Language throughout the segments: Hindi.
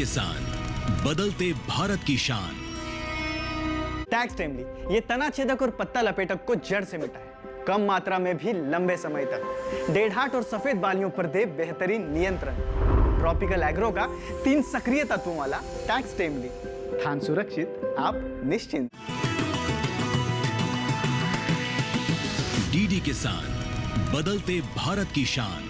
किसान, बदलते भारत की शान। टैक्स टाइमली ये तना छेदक और पत्ता लपेटक को जड़ से मिटाए, कम मात्रा में भी लंबे समय तक। डेढ़हाट और सफेद बालियों पर दे बेहतरीन नियंत्रण। ट्रॉपिकल एग्रो का 3 सक्रिय तत्वों वाला टैक्स टाइमली, धान सुरक्षित, आप निश्चिंत। डीडी किसान, बदलते भारत की शान।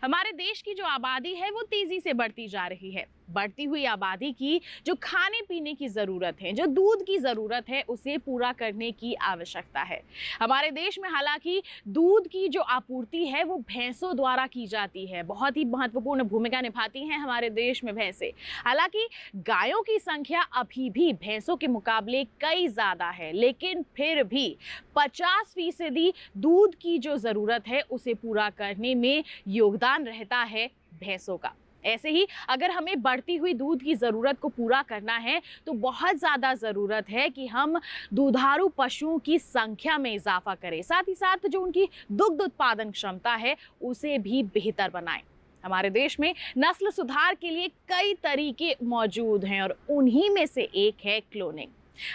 हमारे देश की जो आबादी है वो तेजी से बढ़ती जा रही है। बढ़ती हुई आबादी की जो खाने पीने की ज़रूरत है, जो दूध की ज़रूरत है, उसे पूरा करने की आवश्यकता है। हमारे देश में हालांकि दूध की जो आपूर्ति है वो भैंसों द्वारा की जाती है। बहुत ही महत्वपूर्ण भूमिका निभाती हैं हमारे देश में भैंसें। हालांकि गायों की संख्या अभी भी भैंसों के मुकाबले कई ज़्यादा है, लेकिन फिर भी 50% दूध की जो ज़रूरत है उसे पूरा करने में योगदान रहता है भैंसों का। ऐसे ही अगर हमें बढ़ती हुई दूध की ज़रूरत को पूरा करना है तो बहुत ज़्यादा ज़रूरत है कि हम दुधारू पशुओं की संख्या में इजाफा करें, साथ ही साथ जो उनकी दुग्ध उत्पादन क्षमता है उसे भी बेहतर बनाएं। हमारे देश में नस्ल सुधार के लिए कई तरीके मौजूद हैं और उन्हीं में से एक है क्लोनिंग।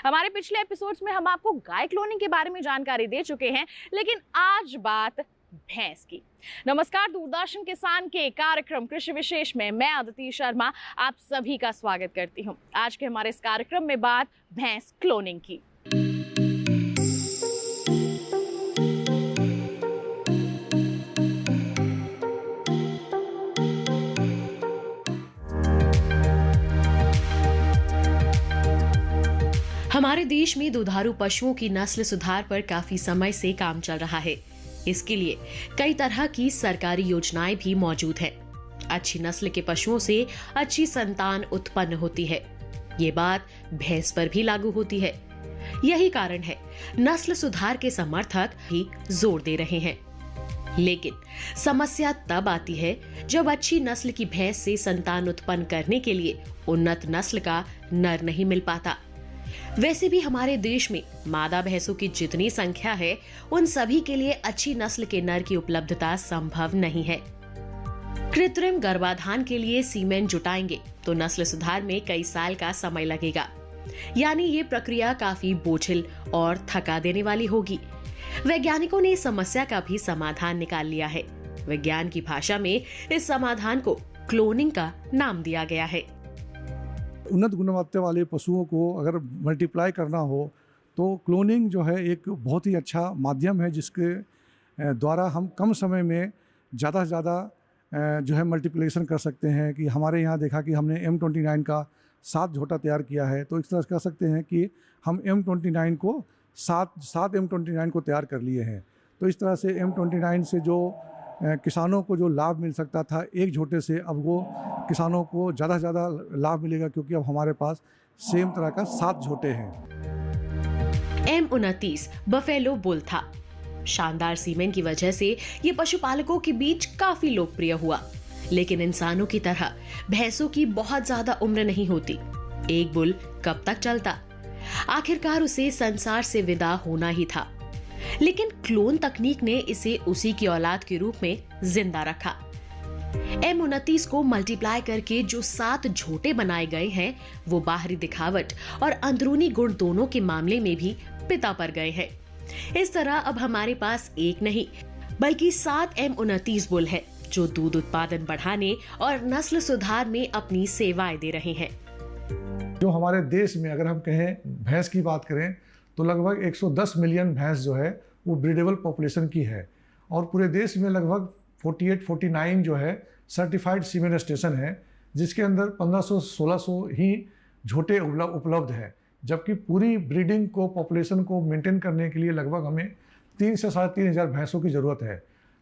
हमारे पिछले एपिसोड्स में हम आपको गाय क्लोनिंग के बारे में जानकारी दे चुके हैं, लेकिन आज बात भैंस की। नमस्कार, दूरदर्शन किसान के कार्यक्रम कृषि विशेष में मैं अदिति शर्मा आप सभी का स्वागत करती हूं। आज के हमारे इस कार्यक्रम में बात भैंस क्लोनिंग की। हमारे देश में दुधारू पशुओं की नस्ल सुधार पर काफी समय से काम चल रहा है। इसके लिए कई तरह की सरकारी योजनाएं भी मौजूद हैं। अच्छी नस्ल के पशुओं से अच्छी संतान उत्पन्न होती है। ये बात भैंस पर भी लागू होती है। यही कारण है नस्ल सुधार के समर्थक भी जोर दे रहे हैं। लेकिन समस्या तब आती है जब अच्छी नस्ल की भैंस से संतान उत्पन्न करने के लिए उन्नत नस्ल का नर नहीं मिल पाता। वैसे भी हमारे देश में मादा भैंसों की जितनी संख्या है, उन सभी के लिए अच्छी नस्ल के नर की उपलब्धता संभव नहीं है। कृत्रिम गर्भाधान के लिए सीमेन जुटाएंगे तो नस्ल सुधार में कई साल का समय लगेगा। यानी ये प्रक्रिया काफी बोझिल और थका देने वाली होगी। वैज्ञानिकों ने इस समस्या का भी समाधान निकाल लिया है। विज्ञान की भाषा में इस समाधान को क्लोनिंग का नाम दिया गया है। उन्नत गुणवत्ता वाले पशुओं को अगर मल्टीप्लाई करना हो तो क्लोनिंग जो है एक बहुत ही अच्छा माध्यम है, जिसके द्वारा हम कम समय में ज़्यादा से ज़्यादा जो है मल्टीप्लिकेशन कर सकते हैं। कि हमारे यहाँ देखा कि हमने M29 का 7 झोटा तैयार किया है, तो इस तरह से कह सकते हैं कि हम M29 को 7 M29 को तैयार कर लिए हैं। तो इस तरह से M29 से जो किसानों को जो लाभ मिल सकता था एक झोटे से, अब वो किसानों को ज़्यादा से ज़्यादा लाभ मिलेगा, क्योंकि अब हमारे पास सेम तरह का 7 झोटे हैं। M29 बफेलो बुल था। शानदार सीमेन की वजह से ये पशुपालकों के बीच काफी लोकप्रिय हुआ। लेकिन इंसानों की तरह भैंसों की बहुत ज्यादा उम्र नहीं होती। एक बुल कब तक चलता? आखिरकार उसे संसार से विदा होना ही था। लेकिन क्लोन तकनीक ने इसे उसी की औलाद के रूप में जिंदा रखा। M29 को मल्टीप्लाई करके जो 7 झोटे बनाए गए हैं, वो बाहरी दिखावट और अंदरूनी गुण दोनों के मामले में भी पिता पर गए हैं। इस तरह अब हमारे पास एक नहीं बल्कि 7 M29 बुल है, जो दूध उत्पादन बढ़ाने और नस्ल सुधार में अपनी सेवाएं दे रहे हैं। जो हमारे देश में अगर हम कहें भैंस की बात करें तो लगभग 110 मिलियन भैंस जो है वो ब्रीडेबल पॉपुलेशन की है, और पूरे देश में लगभग 48-49 जो है सर्टिफाइड सीमेन स्टेशन है, जिसके अंदर 1500-1600 ही झोटे उपलब्ध हैं। जबकि पूरी ब्रीडिंग को पॉपुलेशन को मेंटेन करने के लिए लगभग हमें 3 से 3,500 भैंसों की ज़रूरत है।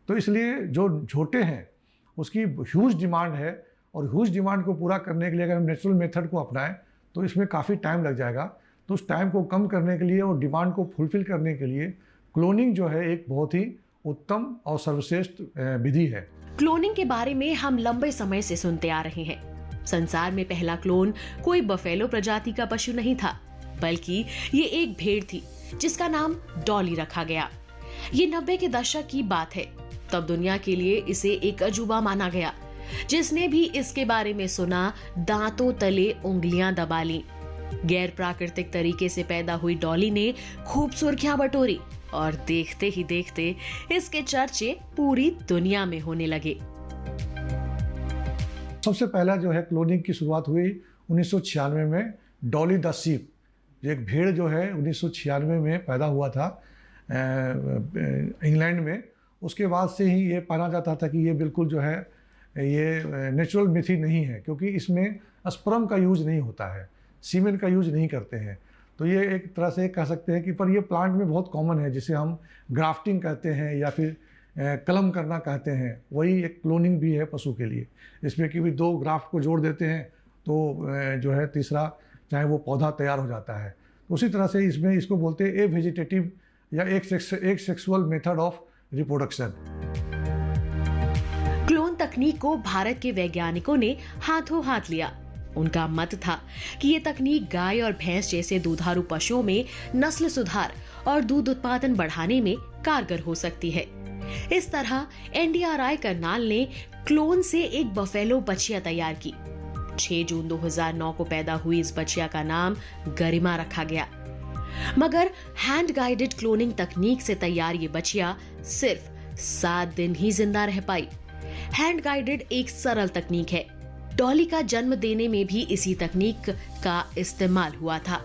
तो इसलिए जो झोटे हैं उसकी ह्यूज डिमांड है, और ह्यूज डिमांड को पूरा करने के लिए अगर हम नेचुरल मेथड को अपनाएं तो इसमें काफ़ी टाइम लग जाएगा। तो उस टाइम को कम करने के लिए और डिमांड को फुलफिल करने के लिए क्लोनिंग जो है एक बहुत ही उत्तम और सर्वश्रेष्ठ विधि है। क्लोनिंग के बारे में हम लंबे समय से सुनते आ रहे हैं। संसार में पहला क्लोन कोई बफेलो प्रजाति का पशु नहीं था, बल्कि ये एक भेड़ थी जिसका नाम डॉली रखा गया। ये 90 के दशक की बात है। तब दुनिया के लिए इसे एक अजूबा माना गया। जिसने भी इसके बारे में सुना, दांतों तले उंगलियां दबा ली। गैर प्राकृतिक तरीके से पैदा हुई डॉली ने खूब सुर्खियां बटोरी और देखते ही देखते इसके चर्चे पूरी दुनिया में होने लगे। सबसे पहला जो है क्लोनिंग की शुरुआत हुई 1996 में डॉली द सीप, एक भेड़ जो है 1996 में पैदा हुआ था इंग्लैंड में। उसके बाद से ही ये माना जाता था कि ये बिल्कुल जो है ये नेचुरल मेथड नहीं है, क्योंकि इसमें स्पर्म का यूज नहीं होता है, सीमेन का यूज नहीं करते हैं। तो ये एक तरह से कह सकते हैं कि पर ये प्लांट में बहुत कॉमन है, जिसे हम ग्राफ्टिंग कहते हैं या फिर कलम करना कहते हैं। वही एक क्लोनिंग भी है पशु के लिए। इसमें कि भी 2 ग्राफ्ट को जोड़ देते हैं तो जो है तीसरा चाहे वो पौधा तैयार हो जाता है। तो उसी तरह से इसमें इसको बोलते हैं ए वेजिटेटिव या एक sexual method of reproduction. Clone तकनीक को भारत के वैज्ञानिकों ने हाथों हाथ लिया। उनका मत था कि ये तकनीक गाय और भैंस जैसे दुधारू पशुओं में नस्ल सुधार और दूध उत्पादन बढ़ाने में कारगर हो सकती है। इस तरह NDRI करनाल ने क्लोन से एक बफेलो बछिया तैयार की। 6 जून 2009 को पैदा हुई इस बछिया का नाम गरिमा रखा गया। मगर हैंड गाइडेड क्लोनिंग तकनीक से तैयार ये बछिया सिर्फ 7 दिन ही जिंदा रह पाई। हैंड गाइडेड एक सरल तकनीक है। डॉली का जन्म देने में भी इसी तकनीक का इस्तेमाल हुआ था।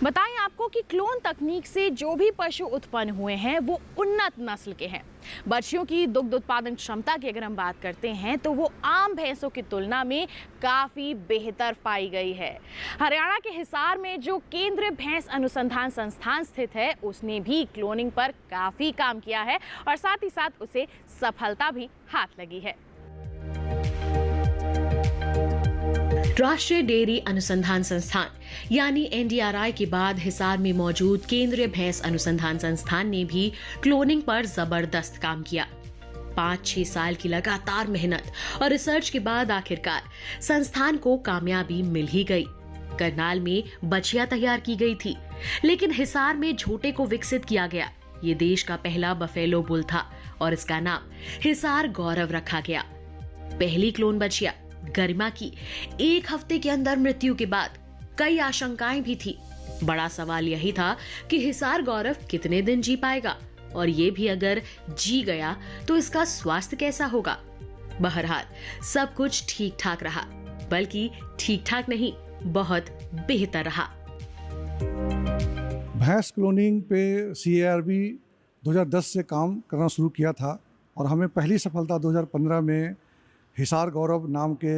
बताएं आपको कि क्लोन तकनीक से जो भी पशु उत्पन्न हुए हैं वो उन्नत नस्ल के हैं। बछियों की दुग्ध उत्पादन क्षमता की अगर हम बात करते हैं तो वो आम भैंसों की तुलना में काफी बेहतर पाई गई है। हरियाणा के हिसार में जो केंद्रीय भैंस अनुसंधान संस्थान स्थित है, उसने भी क्लोनिंग पर काफी काम किया है और साथ ही साथ उसे सफलता भी हाथ लगी है। राष्ट्रीय डेयरी अनुसंधान संस्थान यानी NDRI के बाद हिसार में मौजूद केंद्रीय भैंस अनुसंधान संस्थान ने भी क्लोनिंग पर जबरदस्त काम किया। 5-6 साल की लगातार मेहनत और रिसर्च के बाद आखिरकार संस्थान को कामयाबी मिल ही गई। करनाल में बछिया तैयार की गई थी, लेकिन हिसार में झोटे को विकसित किया गया। ये देश का पहला बफेलो बुल था और इसका नाम हिसार गौरव रखा गया। पहली क्लोन बछिया गरिमा की 1 हफ्ते के अंदर मृत्यु के बाद कई आशंकाएं भी थी। बड़ा सवाल यही था कि हिसार गौरव कितने दिन जी पाएगा और ये भी अगर जी गया तो इसका स्वास्थ्य कैसा होगा। बहरहाल सब कुछ ठीक ठाक रहा, बल्कि ठीक ठाक नहीं, बहुत बेहतर रहा। भैंस क्लोनिंग पे CARB 2010 से काम करना शुरू किया था और हमें पहली सफलता 2015 में हिसार गौरव नाम के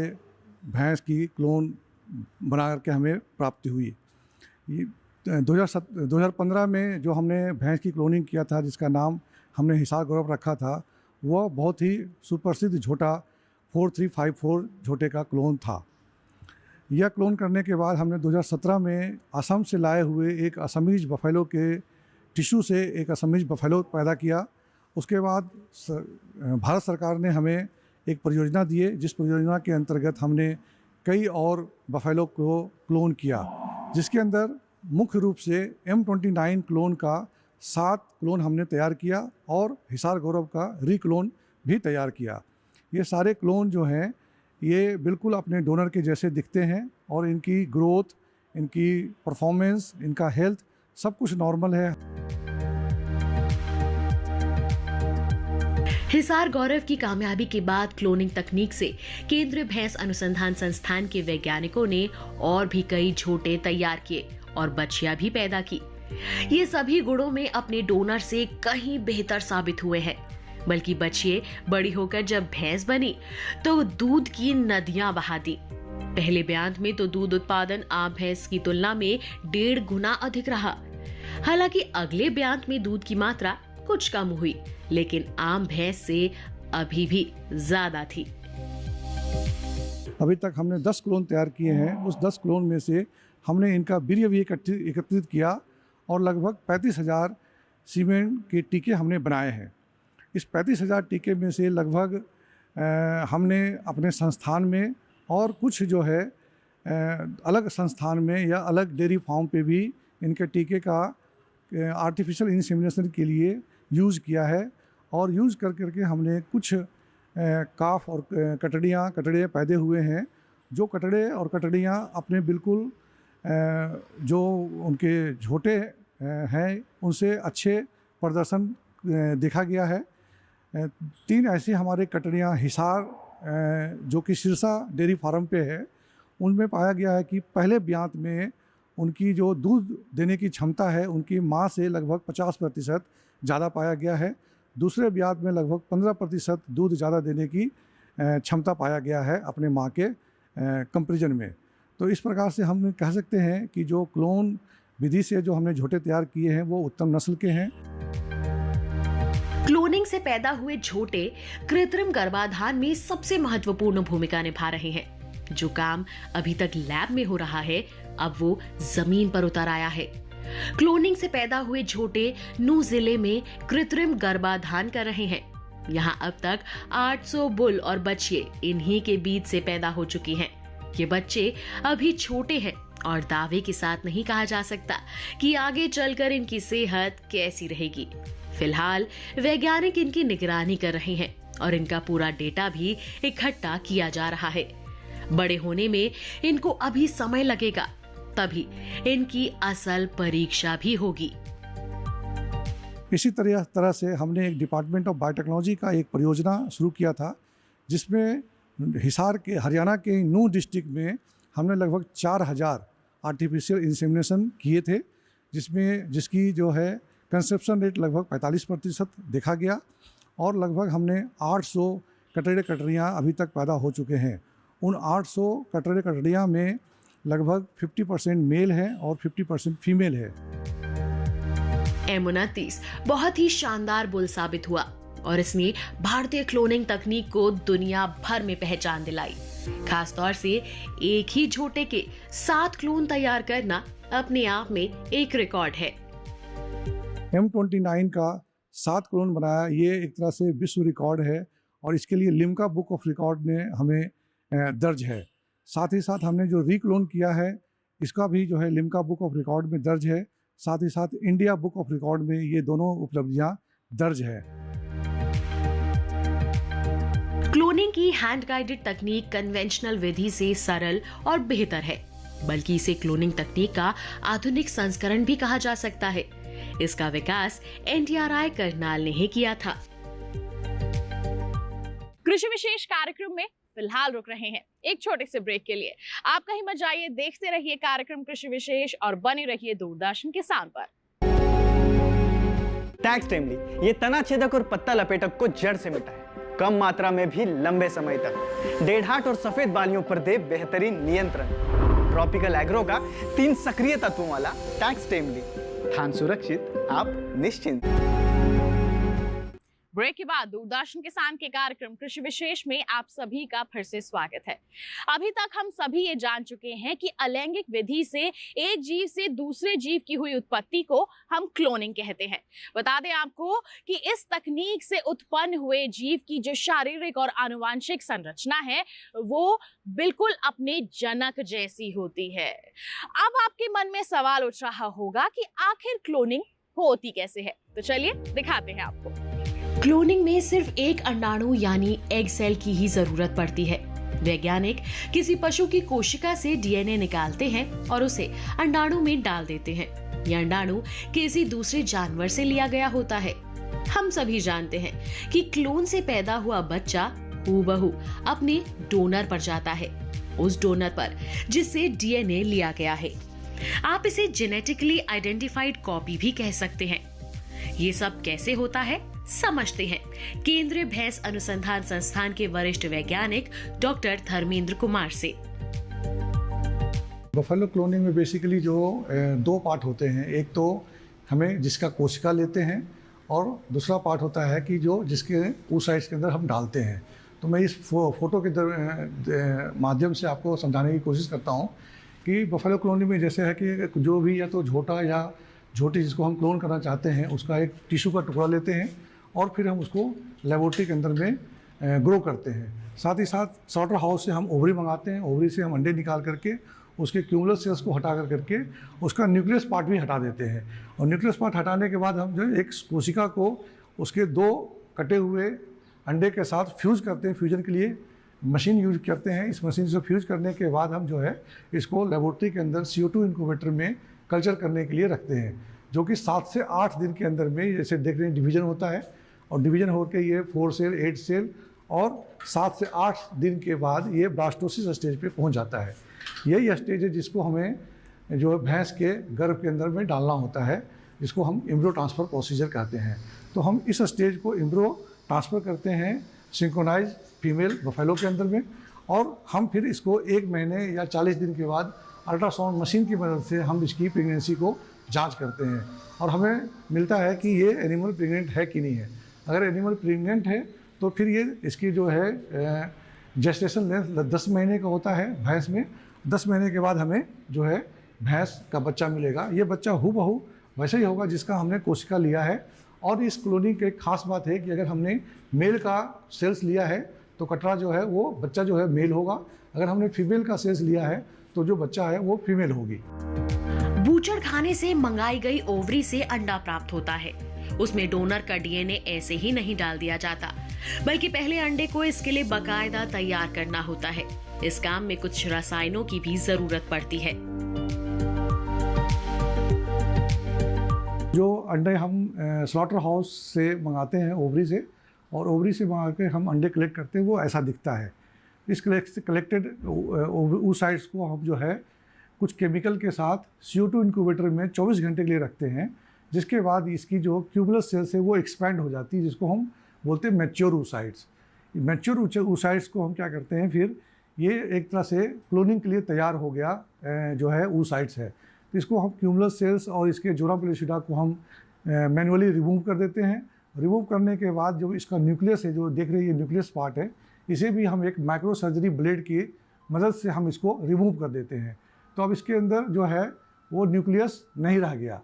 भैंस की क्लोन बना करके हमें प्राप्ति हुई। 2015 में जो हमने भैंस की क्लोनिंग किया था, जिसका नाम हमने हिसार गौरव रखा था, वह बहुत ही सुप्रसिद्ध झोटा 4354 झोटे का क्लोन था। यह क्लोन करने के बाद हमने 2017 में असम से लाए हुए एक असमीज बफेलो के टिश्यू से एक असमीज बफेलो पैदा किया। उसके बाद भारत सरकार ने हमें एक परियोजना दिए, जिस परियोजना के अंतर्गत हमने कई और बफेलो को क्लोन किया, जिसके अंदर मुख्य रूप से M29 क्लोन का 7 क्लोन हमने तैयार किया और हिसार गौरव का रीक्लोन भी तैयार किया। ये सारे क्लोन जो हैं ये बिल्कुल अपने डोनर के जैसे दिखते हैं और इनकी ग्रोथ, इनकी परफॉर्मेंस, इनका हेल्थ सब कुछ नॉर्मल है। हिसार गौरव की कामयाबी के बाद क्लोनिंग तकनीक से केंद्रीय भैंस अनुसंधान संस्थान के वैज्ञानिकों ने और भी कई झोटे तैयार किए और बछिया भी पैदा की। ये सभी गुणों में अपने डोनर से कहीं बेहतर साबित हुए हैं। बल्कि बछिए बड़ी होकर जब भैंस बनी तो दूध की नदियां बहा दी। पहले ब्यांत में तो दूध उत्पादन आम भैंस की तुलना में 1.5 गुना अधिक रहा। हालांकि अगले ब्यांत में दूध की मात्रा कुछ कम हुई, लेकिन आम भैंस से अभी भी ज्यादा थी। अभी तक हमने 10 क्लोन तैयार किए हैं। उस 10 क्लोन में से हमने इनका वीर्य भी एकत्रित किया और लगभग 35,000 सीमेंट के टीके हमने बनाए हैं। इस 35,000 टीके में से लगभग हमने अपने संस्थान में और कुछ जो है अलग संस्थान में या अलग डेयरी फार्म पे भी इनके टीके का आर्टिफिशियल इंसेमिनेशन के लिए यूज़ किया है। और यूज़ करके हमने कुछ काफ और कटड़े पैदे हुए हैं, जो कटड़े और कटड़ियाँ अपने बिल्कुल जो उनके झोटे हैं उनसे अच्छे प्रदर्शन देखा गया है। 3 ऐसी हमारे कटड़ियाँ हिसार जो कि सिरसा डेयरी फार्म पे है, उनमें पाया गया है कि पहले ब्यात में उनकी जो दूध देने की क्षमता है उनकी माँ से लगभग 50% ज़्यादा पाया गया है। दूसरे ब्यात में लगभग 15% दूध ज़्यादा देने की क्षमता पाया गया है अपने माँ के कंपैरिजन में। तो इस प्रकार से हम कह सकते हैं कि जो क्लोन विधि से जो हमने झोटे तैयार किए हैं वो उत्तम नस्ल के हैं। क्लोनिंग से पैदा हुए झोटे कृत्रिम गर्भाधान में सबसे महत्वपूर्ण भूमिका निभा रहे हैं। जो काम अभी तक लैब में हो रहा है, अब वो जमीन पर उतर आया है। क्लोनिंग से पैदा हुए झोटे नूह जिले में कृत्रिम गर्भाधान कर रहे हैं। यहाँ अब तक 800 बुल और बच्चे इन्हीं के बीच से पैदा हो चुकी हैं। ये बच्चे अभी छोटे हैं और दावे के साथ नहीं कहा जा सकता कि आगे चलकर इनकी सेहत कैसी रहेगी। फिलहाल वैज्ञानिक इनकी निगरानी कर रहे हैं और इनका पूरा डेटा भी इकट्ठा किया जा रहा है। बड़े होने में इनको अभी समय लगेगा, तभी इनकी असल परीक्षा भी होगी। इसी तरह से हमने एक डिपार्टमेंट ऑफ बायोटेक्नोलॉजी का एक परियोजना शुरू किया था, जिसमें हिसार के हरियाणा के नूह डिस्ट्रिक्ट में हमने लगभग 4000 आर्टिफिशियल इंसेमिनेशन किए थे, जिसकी जो है कंसेप्शन रेट लगभग 45% देखा गया। और लगभग हमने 800 कटड़ियाँ अभी तक पैदा हो चुके हैं। उन 800 कटड़ियाँ में लगभग 50% मेल है और 50% फीमेल है। M29 बहुत ही शानदार बुल साबित हुआ और इसने भारतीय क्लोनिंग तकनीक को दुनिया भर में पहचान दिलाई। खास तौर से एक ही झोटे के 7 क्लोन तैयार करना अपने आप में एक रिकॉर्ड है। M29 का 7 क्लोन बनाया, ये एक तरह से विश्व रिकॉर्ड है और इसके लिए लिम्का बुक ऑफ रिकॉर्ड में हमें दर्ज है। साथ ही साथ हमने जो रीक्लोन किया है इसका भी जो है लिम्का बुक ऑफ रिकॉर्ड में दर्ज है। साथ ही साथ इंडिया बुक ऑफ रिकॉर्ड में ये दोनों उपलब्धियां दर्ज है। क्लोनिंग की हैंड गाइडेड तकनीक कन्वेंशनल विधि से सरल और बेहतर है, बल्कि इसे क्लोनिंग तकनीक का आधुनिक संस्करण भी कहा जा सकता है। इसका विकास NTRI करनाल ने ही किया था। कृषि विशेष कार्यक्रम में फिलहाल रुक रहे हैं एक छोटे से ब्रेक के लिए। आप कहीं मत जाइए, देखते रहिए कार्यक्रम कृषि विशेष और बने रहिए दूरदर्शन किसान पर। टैक्स टाइमली ये तना छेदक और पत्ता लपेटक को जड़ से मिटाए, कम मात्रा में भी लंबे समय तक। डेढ़ाट और सफेद बालियों पर दे बेहतरीन नियंत्रण। ट्रॉपिकल एग्रो का 3 सक्रिय तत्वों वाला टैक्स टाइमली, धान सुरक्षित, आप निश्चिंत। ब्रेक के बाद दूरदर्शन किसान के कार्यक्रम कृषि विशेष में आप सभी का फिर से स्वागत है। अभी तक हम सभी ये जान चुके हैं कि अलैंगिक विधि से एक जीव से दूसरे जीव की हुई उत्पत्ति को हम क्लोनिंग कहते हैं। बता दें आपको कि इस तकनीक से उत्पन्न हुए जीव की जो शारीरिक और आनुवांशिक संरचना है वो बिल्कुल अपने जनक जैसी होती है। अब आपके मन में सवाल उठ रहा होगा कि आखिर क्लोनिंग होती कैसे है, तो चलिए दिखाते हैं आपको। क्लोनिंग में सिर्फ एक अंडाणु यानी एग सेल की ही जरूरत पड़ती है। वैज्ञानिक किसी पशु की कोशिका से DNA निकालते हैं और उसे अंडाणु में डाल देते हैं। यह अंडाणु किसी दूसरे जानवर से लिया गया होता है। हम सभी जानते हैं कि क्लोन से पैदा हुआ बच्चा हूबहू अपने डोनर पर जाता है, उस डोनर पर जिससे DNA लिया गया है। आप इसे जेनेटिकली आइडेंटिफाइड कॉपी भी कह सकते हैं। ये सब कैसे होता है समझते हैं केंद्रीय भैंस अनुसंधान संस्थान के वरिष्ठ वैज्ञानिक डॉक्टर धर्मेंद्र कुमार से। बफेलो क्लोनिंग में बेसिकली जो 2 पार्ट होते हैं, एक तो हमें जिसका कोशिका लेते हैं और दूसरा पार्ट होता है कि जो जिसके oocytes के अंदर हम डालते हैं। तो मैं इस फोटो के माध्यम से आपको समझाने की कोशिश करता हूँ कि बफेलो क्लोनिंग में जैसे है कि जो भी या तो झोटा या झोटी जिसको हम क्लोन करना चाहते हैं उसका एक टिश्यू का टुकड़ा लेते हैं और फिर हम उसको लेबोरेटरी के अंदर में ग्रो करते हैं। साथ ही साथ स्लॉटर हाउस से हम ओवरी मंगाते हैं, ओवरी से हम अंडे निकाल करके उसके क्यूमुलस सेल्स को हटा करके उसका न्यूक्लियस पार्ट भी हटा देते हैं। और न्यूक्लियस पार्ट हटाने के बाद हम जो एक कोशिका को उसके 2 कटे हुए अंडे के साथ फ्यूज़ करते हैं। फ्यूजन के लिए मशीन यूज करते हैं। इस मशीन से फ्यूज़ करने के बाद हम जो है इसको लेबोरेटरी के अंदर CO2 इंक्यूबेटर में कल्चर करने के लिए रखते हैं, जो कि 7 से 8 दिन के अंदर में, जैसे देख रहे हैं, डिवीज़न होता है और डिवीज़न होकर ये 4 सेल 8 सेल और 7 से 8 दिन के बाद ये ब्लास्टोसिस स्टेज पे पहुंच जाता है। यही स्टेज है जिसको हमें जो भैंस के गर्भ के अंदर में डालना होता है, जिसको हम एम्ब्रियो ट्रांसफ़र प्रोसीजर कहते हैं। तो हम इस स्टेज को एम्ब्रियो ट्रांसफ़र करते हैं सिंक्रोनाइज फीमेल बफेलो के अंदर में, और हम फिर इसको 1 महीने या 40 दिन के बाद अल्ट्रासाउंड मशीन की मदद से हम इसकी प्रेगनेंसी को जांच करते हैं और हमें मिलता है कि ये एनिमल प्रेग्नेंट है कि नहीं है। अगर एनिमल प्रेग्नेंट है तो फिर ये इसकी जो है जेस्टेशन लेंथ 10 महीने का होता है भैंस में। 10 महीने के बाद हमें जो है भैंस का बच्चा मिलेगा। ये बच्चा हूबहू वैसे ही होगा जिसका हमने कोशिका लिया है। और इस क्लोनिंग की एक खास बात है कि अगर हमने मेल का सेल्स लिया है तो कटरा जो है वो बच्चा जो है मेल होगा, अगर हमने फीमेल का सेल्स लिया है तो जो बच्चा है वो फीमेल होगी। बूचड़ खाने से मंगाई गई ओवरी से अंडा प्राप्त होता है। उसमें डोनर का DNA ऐसे ही नहीं डाल दिया जाता, बल्कि पहले अंडे को इसके लिए बाकायदा तैयार करना होता है। इस काम में कुछ रसायनों की भी जरूरत पड़ती है। जो अंडे हम स्लॉटर हाउस से मंगाते हैं ओवरी से, और ओवरी से मंगा के हम अंडे कलेक्ट करते हैं, वो ऐसा दिखता है। इस कलेक्टेड oocytes को हम जो है कुछ केमिकल के साथ CO2 इंक्यूबेटर में 24 घंटे के लिए रखते हैं, जिसके बाद इसकी जो क्यूमुलस सेल्स है वो एक्सपैंड हो जाती है, जिसको हम बोलते हैं मैच्योर oocytes। मैच्योर oocytes को हम क्या करते हैं, फिर ये एक तरह से क्लोनिंग के लिए तैयार हो गया जो है oocytes है। तो इसको हम क्यूमुलस सेल्स और इसके जोरा पेलिसिडा को हम मैनुअली रिमूव कर देते हैं। रिमूव करने के बाद जो इसका न्यूक्लियस है, जो देख रहे हैं ये न्यूक्लियस पार्ट है, इसे भी हम एक माइक्रो सर्जरी ब्लेड की मदद से हम इसको रिमूव कर देते हैं। तो अब इसके अंदर जो है वो न्यूक्लियस नहीं रह गया।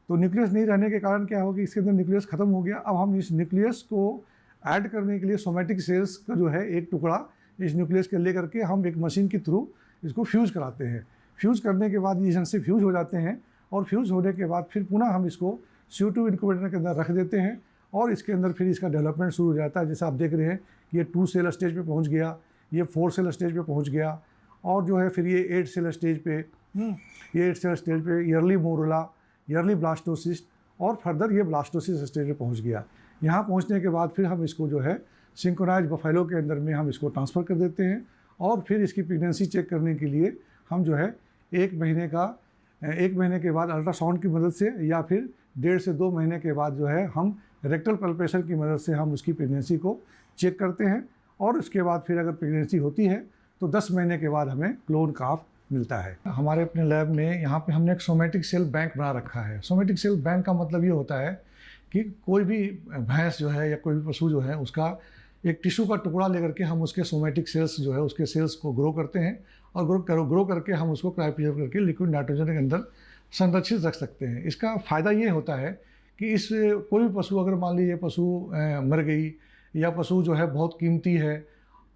तो न्यूक्लियस नहीं रहने के कारण क्या होगा, इसके अंदर न्यूक्लियस ख़त्म हो गया। अब हम इस न्यूक्लियस को ऐड करने के लिए सोमेटिक सेल्स का जो है एक टुकड़ा इस न्यूक्लियस के ले करके हम एक मशीन के थ्रू इसको फ्यूज़ कराते हैं। फ्यूज़ करने के बाद ये जन से फ्यूज़ हो जाते हैं, और फ्यूज़ होने के बाद फिर पुनः हम इसको CO2 इंक्यूबेटर के अंदर रख देते हैं, और इसके अंदर फिर इसका डेवलपमेंट शुरू हो जाता है। जैसे आप देख रहे हैं ये 2 सेल स्टेज पे पहुंच गया, ये 4 सेल स्टेज पे पहुंच गया, और जो है फिर ये 8 सेल स्टेज पे, ये 8 सेल स्टेज पे ईयरली मोरुला, ईयरली ब्लास्टोसिस्ट, और फर्दर ये ब्लास्टोसिस स्टेज पे पहुंच गया। यहाँ पहुंचने के बाद फिर हम इसको जो है सिंक्रोनाइज बफेलो के अंदर में हम इसको ट्रांसफ़र कर देते हैं, और फिर इसकी प्रेगनेंसी चेक करने के लिए हम जो है 1 महीने के बाद अल्ट्रासाउंड की मदद से, या फिर 1.5 से 2 महीने के बाद जो है हम रेक्टल पल्पेशन की मदद से हम उसकी प्रेगनेंसी को चेक करते हैं। और उसके बाद फिर अगर प्रेगनेंसी होती है तो 10 महीने के बाद हमें क्लोन काफ मिलता है। हमारे अपने लैब में यहाँ पे हमने एक सोमेटिक सेल बैंक बना रखा है। सोमेटिक सेल बैंक का मतलब ये होता है कि कोई भी भैंस जो है या कोई भी पशु जो है, उसका एक टिश्यू का टुकड़ा लेकर के हम उसके सोमेटिक सेल्स जो है उसके सेल्स को ग्रो करते हैं, और ग्रो करके हम उसको क्रायोप्रिजर्व करके लिक्विड नाइट्रोजन के अंदर संरक्षित रख सकते हैं। इसका फ़ायदा ये होता है कि इस कोई भी पशु, अगर मान लीजिए पशु मर गई या पशु जो है बहुत कीमती है,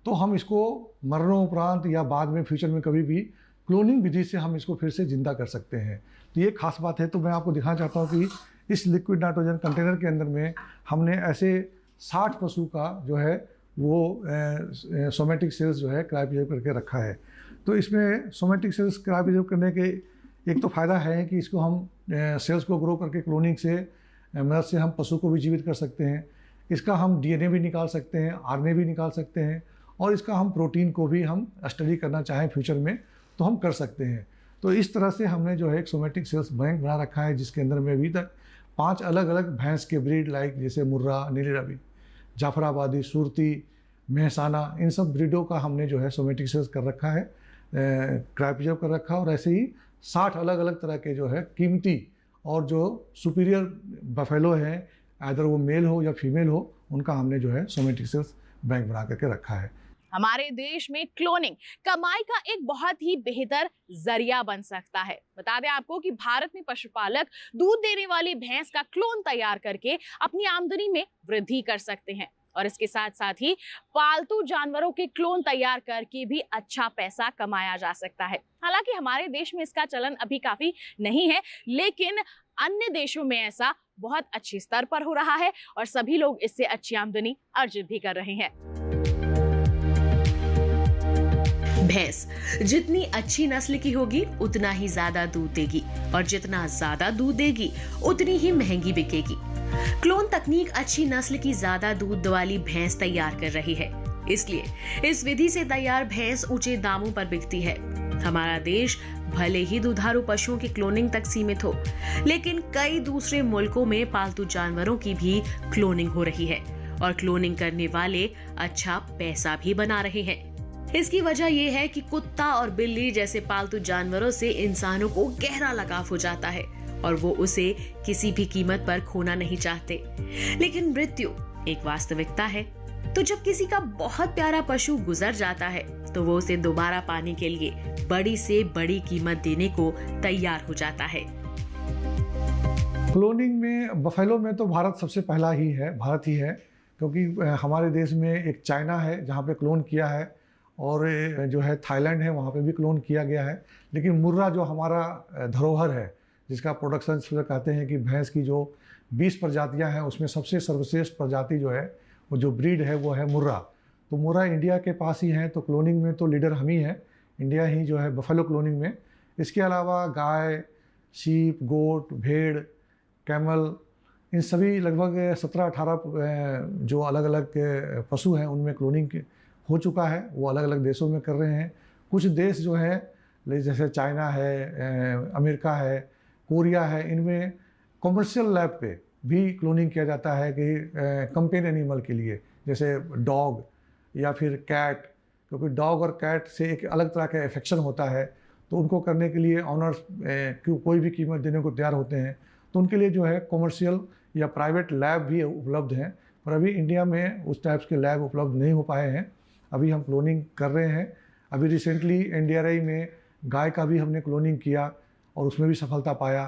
तो हम इसको मरणोपरांत या बाद में फ्यूचर में कभी भी क्लोनिंग विधि से हम इसको फिर से ज़िंदा कर सकते हैं। तो ये खास बात है। तो मैं आपको दिखाना चाहता हूँ कि इस लिक्विड नाइट्रोजन कंटेनर के अंदर में हमने ऐसे 60 पशु का जो है वो सोमेटिक सेल्स जो है क्रायोप्रिजर्व करके रखा है। तो इसमें सोमेटिक सेल्स क्रायोप्रिजर्व करने के एक तो फ़ायदा है कि इसको हम सेल्स को ग्रो करके क्लोनिंग से मदद से हम पशु को भी जीवित कर सकते हैं। इसका हम DNA भी निकाल सकते हैं, RNA भी निकाल सकते हैं, और इसका हम प्रोटीन को भी हम स्टडी करना चाहें फ्यूचर में तो हम कर सकते हैं। तो इस तरह से हमने जो है एक सोमेटिक सेल्स बैंक बना रखा है, जिसके अंदर में अभी तक 5 अलग अलग भैंस के ब्रीड, लाइक जैसे मुर्रा, नीली रावी, जाफराबादी, सुरती, मेहसाना, इन सब ब्रीडों का हमने जो है सोमेटिक सेल्स कर रखा है, क्रायोप्रिजर्व कर रखा है। और ऐसे ही 60 अलग अलग तरह के जो है कीमती और जो सुपीरियर बफेलो हैं, आइदर वो मेल हो या फीमेल हो, उनका हमने जो है सोमेटिक सेल्स बैंक बना करके रखा है। हमारे देश में क्लोनिंग कमाई का एक बहुत ही बेहतर जरिया बन सकता है। बता दें आपको कि भारत में पशुपालक दूध देने वाली भैंस का क्लोन तैयार करके अपनी आमदनी में वृद्धि कर सकते हैं। और इसके साथ साथ ही पालतू जानवरों के क्लोन तैयार करके भी अच्छा पैसा कमाया जा सकता है। हालांकि हमारे देश में इसका चलन अभी काफी नहीं है, लेकिन अन्य देशों में ऐसा बहुत अच्छे स्तर पर हो रहा है और सभी लोग इससे अच्छी आमदनी अर्जित भी कर रहे हैं। भैंस जितनी अच्छी नस्ल की होगी उतना ही ज्यादा दूध देगी और जितना ज्यादा दूध देगी उतनी ही महंगी बिकेगी। क्लोन तकनीक अच्छी नस्ल की ज्यादा दूध वाली भैंस तैयार कर रही है, इसलिए इस विधि से तैयार भैंस ऊंचे दामों पर बिकती है। हमारा देश भले ही दुधारू पशुओं की क्लोनिंग तक सीमित हो, लेकिन कई दूसरे मुल्कों में पालतू जानवरों की भी क्लोनिंग हो रही है और क्लोनिंग करने वाले अच्छा पैसा भी बना रहे हैं। इसकी वजह यह है कि कुत्ता और बिल्ली जैसे पालतू जानवरों से इंसानों को गहरा लगाव हो जाता है और वो उसे किसी भी कीमत पर खोना नहीं चाहते। लेकिन मृत्यु एक वास्तविकता है, तो जब किसी का बहुत प्यारा पशु गुजर जाता है तो वो उसे दोबारा पाने के लिए बड़ी से बड़ी कीमत देने को तैयार हो जाता है। क्लोनिंग में बफेलो में तो भारत सबसे पहला ही है, भारत ही है, क्योंकि हमारे देश में एक चाइना है जहाँ पे क्लोन किया है और जो है थाईलैंड है वहाँ पे भी क्लोन किया गया है। लेकिन मुर्रा जो हमारा धरोहर है, जिसका प्रोडक्शन कहते हैं कि भैंस की जो 20 प्रजातियाँ हैं उसमें सबसे सर्वश्रेष्ठ प्रजाति जो है वो जो ब्रीड है वो है मुर्रा। तो मुर्रा इंडिया के पास ही है, तो क्लोनिंग में तो लीडर हम ही हैं, इंडिया ही जो है बफेलो क्लोनिंग में। इसके अलावा गाय, शीप, गोट, भेड़, कैमल, इन सभी लगभग 17-18 जो अलग अलग पशु हैं उनमें क्लोनिंग हो चुका है। वो अलग अलग देशों में कर रहे हैं। कुछ देश जो है जैसे चाइना है, अमेरिका है, कोरिया है, इनमें कॉमर्शियल लैब पे भी क्लोनिंग किया जाता है कि कंपेन एनिमल के लिए, जैसे डॉग या फिर कैट, क्योंकि डॉग और कैट से एक अलग तरह का एफेक्शन होता है, तो उनको करने के लिए ऑनर्स कोई भी कीमत देने को तैयार होते हैं। तो उनके लिए जो है कॉमर्शियल या प्राइवेट लैब भी उपलब्ध हैं, पर अभी इंडिया में उस टाइप्स के लैब उपलब्ध नहीं हो पाए हैं। अभी हम क्लोनिंग कर रहे हैं। अभी रिसेंटली NDRI में गाय का भी हमने क्लोनिंग किया और उसमें भी सफलता पाया।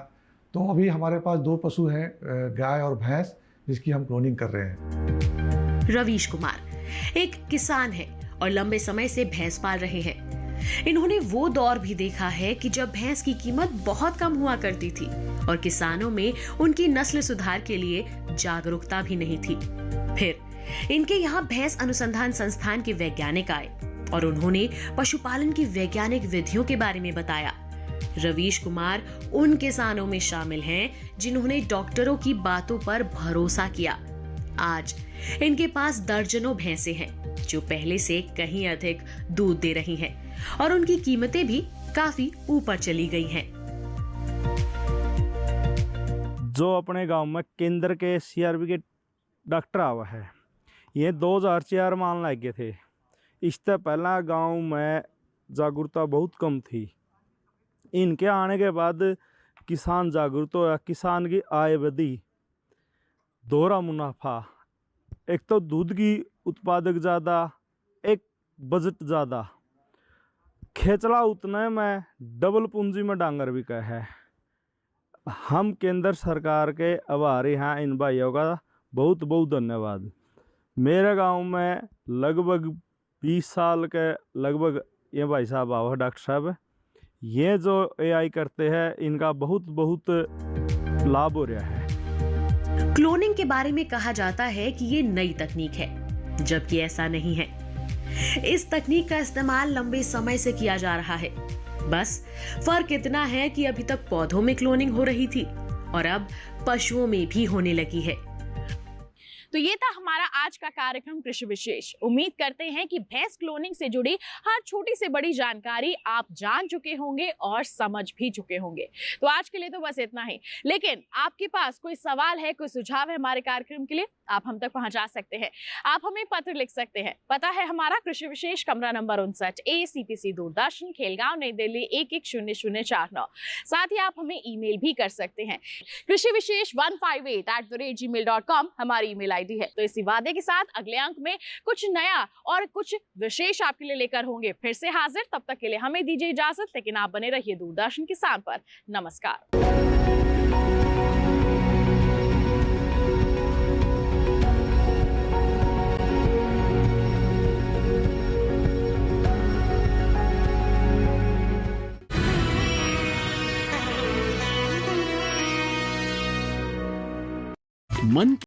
तो अभी हमारे पास 2 पशु हैं, गाय और भैंस, जिसकी हम क्लोनिंग कर रहे हैं। रवीश कुमार एक किसान है और लंबे समय से भैंस पाल रहे हैं। इन्होंने वो दौर भी देखा है कि जब भैंस की कीमत बहुत कम हुआ करती थी और किसानों में उनकी नस्ल सुधार के लिए जागरूकता भी नहीं थी। फिर इनके यहाँ भैंस अनुसंधान संस्थान के वैज्ञानिक आए और उन्होंने पशुपालन की वैज्ञानिक विधियों के बारे में बताया। रवीश कुमार उन किसानों में शामिल हैं जिन्होंने डॉक्टरों की बातों पर भरोसा किया। आज इनके पास दर्जनों भैंसे हैं जो पहले से कहीं अधिक दूध दे रही हैं और उनकी कीमतें भी काफी ऊपर चली गई हैं। जो अपने गांव में केंद्र के CRB के डॉक्टर आवा है, ये 2004 मान लग गए थे। इससे पहला गांव में जागरूकता बहुत कम थी। इनके आने के बाद किसान जागरूक हुआ, किसान की आय बढ़ी, दोहरा मुनाफा, एक तो दूध की उत्पादक ज़्यादा, एक बजट ज़्यादा, खेचला उतने में डबल पूंजी में डांगर भी कह है। हम केंद्र सरकार के आभारी हैं। इन भाइयों का बहुत बहुत धन्यवाद। मेरे गांव में लगभग 20 साल के लगभग ये भाई साहब आवा डॉक्टर साहब, ये जो AI करते हैं इनका बहुत बहुत लाभ हो रहा है। क्लोनिंग के बारे में कहा जाता है कि ये नई तकनीक है, जबकि ऐसा नहीं है। इस तकनीक का इस्तेमाल लंबे समय से किया जा रहा है। बस फर्क इतना है कि अभी तक पौधों में क्लोनिंग हो रही थी और अब पशुओं में भी होने लगी है। तो ये था हमारा आज का कार्यक्रम कृषि विशेष। उम्मीद करते हैं कि भैंस क्लोनिंग से जुड़ी हर छोटी से बड़ी जानकारी आप जान चुके होंगे और समझ भी चुके होंगे। तो आज के लिए तो बस इतना ही, लेकिन आपके पास कोई सवाल है, कोई सुझाव है हमारे कार्यक्रम के लिए, आप हम तक पहुंचा सकते हैं। आप हमें पत्र लिख सकते हैं। पता है हमारा कृषि विशेष, कमरा नंबर 59, ACPC दूरदर्शन, खेलगांव, नई दिल्ली 110009। साथ ही आप हमें ईमेल भी कर सकते हैं। कृषि विशेष 158@gmail.com हमारी ईमेल ID है। तो इसी वादे के साथ अगले अंक में कुछ नया और कुछ विशेष आपके लिए लेकर होंगे फिर से हाजिर। तब तक के लिए हमें दीजिए इजाजत, लेकिन आप बने रहिए दूरदर्शन किसान पर। नमस्कार। मन